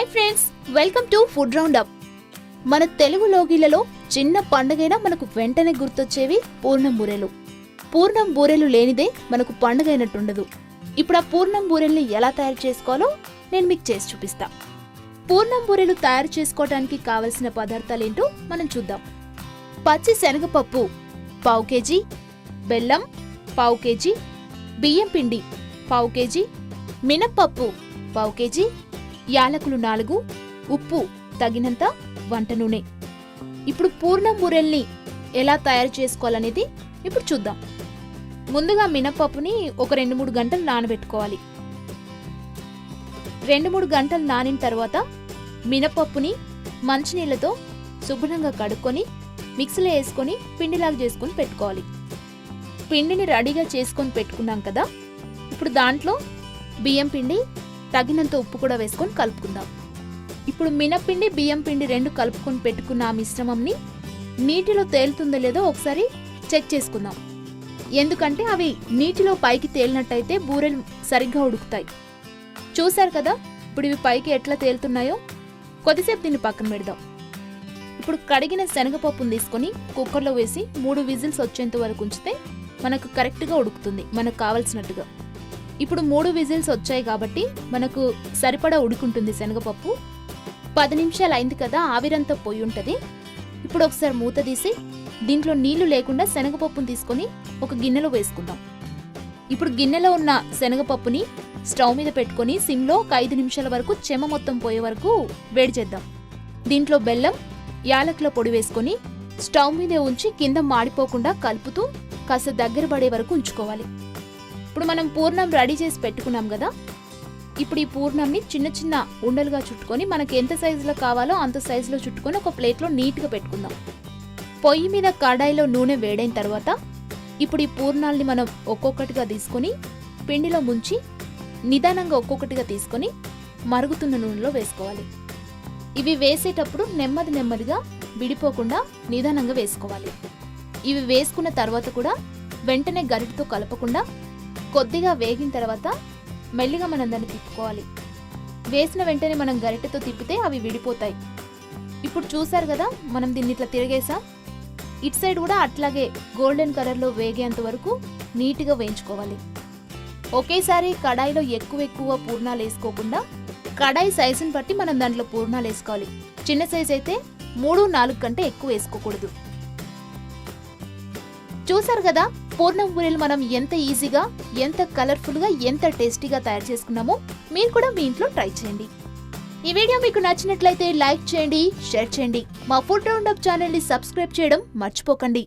Hi friends, welcome to food roundup. మన తెలుగు లోగిలలో చిన్న పండుగైనా మనకు వెంటనే గుర్తొచ్చేవి పూర్ణం బూరెలు. పూర్ణం బూరెలు లేనిదే మనకు పండుగైనట్టుండదు. ఇప్పుడు ఆ పూర్ణం బూరెల్ని ఎలా తయారు చేసుకోవాలో నేను మీకు చేసి చూపిస్తా. పూర్ణం బూరెలు తయారు చేసుకోవడానికి కావలసిన పదార్థాలేంటో మనం చూద్దాం. పచ్చి శనగపప్పు పావు కేజీ, బెల్లం పావు కేజీ, బియ్యం పిండి పావు కేజీ, మినప్పప్పు పావు కేజీ, యాలకులు 4, ఉప్పు తగినంత, వంట నూనె. ఇప్పుడు పూర్ణం బూరెల్ని ఎలా తయారు చేసుకోవాలనేది ఇప్పుడు చూద్దాం. ముందుగా మినప్పప్పుని ఒక 2-3 గంటలు నానబెట్టుకోవాలి. 2-3 గంటలు నానిన తర్వాత మినప్పప్పుని మంచినీళ్ళతో శుభ్రంగా కడుక్కొని మిక్సీలో వేసుకొని పిండిలాగా చేసుకొని పెట్టుకోవాలి. పిండిని రెడీగా చేసుకొని పెట్టుకున్నాం కదా, ఇప్పుడు దాంట్లో బియ్యం పిండి తగినంత ఉప్పు కూడా వేసుకొని కలుపుకుందాం. ఇప్పుడు మినపిండి బియ్యం పిండి 2 కలుపుకొని పెట్టుకున్న ఆ మిశ్రమంని నీటిలో తేలుతుందో లేదో ఒకసారి చెక్ చేసుకుందాం. ఎందుకంటే అవి నీటిలో పైకి తేలినట్టయితే బూరెలు సరిగ్గా ఉడుకుతాయి. చూశారు కదా ఇప్పుడు ఇవి పైకి ఎట్లా తేలుతున్నాయో. కొద్దిసేపు దీన్ని పక్కన పెడదాం. ఇప్పుడు కడిగిన శనగపప్పును తీసుకొని కుక్కర్లో వేసి 3 విజిల్స్ వచ్చేంత వరకు ఉంచితే మనకు కరెక్ట్గా ఉడుకుతుంది, మనకు కావలసినట్టుగా. ఇప్పుడు 3 విజిల్స్ వచ్చాయి కాబట్టి మనకు సరిపడా ఉడుకుంటుంది శనగపప్పు. 10 నిమిషాలు అయింది కదా, ఆవిరంతా పోయి ఉంటుంది. ఇప్పుడు ఒకసారి మూత తీసి దీంట్లో నీళ్లు లేకుండా శనగపప్పును తీసుకొని ఒక గిన్నెలో వేసుకుందాం. ఇప్పుడు గిన్నెలో ఉన్న శనగపప్పుని స్టవ్ మీద పెట్టుకొని సిమ్లో ఒక 5 నిమిషాల వరకు చెమ మొత్తం పోయే వరకు వేడి చేద్దాం. దీంట్లో బెల్లం, యాలకుల పొడి వేసుకొని స్టవ్ మీదే ఉంచి కింద మాడిపోకుండా కలుపుతూ కాస్త దగ్గర పడే వరకు ఉంచుకోవాలి. ఇప్పుడు మనం పూర్ణం రెడీ చేసి పెట్టుకున్నాం కదా, ఇప్పుడు ఈ పూర్ణంని చిన్న చిన్న ఉండలుగా చుట్టుకొని మనకి ఎంత సైజులో కావాలో అంత సైజులో చుట్టుకొని ఒక ప్లేట్లో నీట్గా పెట్టుకుందాం. పొయ్యి మీద కడాయిలో నూనె వేడైన తర్వాత ఇప్పుడు ఈ పూర్ణాల్ని మనం ఒక్కొక్కటిగా తీసుకొని పిండిలో ముంచి నిదానంగా ఒక్కొక్కటిగా తీసుకొని మరుగుతున్న నూనెలో వేసుకోవాలి. ఇవి వేసేటప్పుడు నెమ్మదిగా విడిపోకుండా నిదానంగా వేసుకోవాలి. ఇవి వేసుకున్న తర్వాత కూడా వెంటనే గరిటెతో కలపకుండా కొద్దిగా వేగిన తర్వాత మెల్లిగా మనం దాన్ని తిప్పుకోవాలి. వేసిన వెంటనే మనం గరిటెతో తిప్పితే అవి విడిపోతాయి. ఇప్పుడు చూసారు కదా, మనం దీన్ని ఇట్లా తిరిగేసాం. ఇటు సైడ్ కూడా అట్లాగే గోల్డెన్ కలర్లో వేగేంత వరకు నీట్గా వేయించుకోవాలి. ఒకేసారి కడాయిలో ఎక్కువ పూర్ణాలు వేసుకోకుండా కడాయి సైజుని బట్టి మనం దాంట్లో పూర్ణాలు వేసుకోవాలి. చిన్న సైజు అయితే 3-4 కంటే ఎక్కువ వేసుకోకూడదు. చూసారు కదా పూర్ణం బూరెలు మనం ఎంత ఈజీగా, ఎంత కలర్ఫుల్గా, ఎంత టేస్టీగా తయారు చేసుకున్నామో. మీరు కూడా మీ ఇంట్లో ట్రై చేయండి. ఈ వీడియో మీకు నచ్చినట్లయితే లైక్ చేయండి, షేర్ చేయండి. మా ఫుడ్ రౌండప్ ఛానల్ని సబ్స్క్రైబ్ చేయడం మర్చిపోకండి.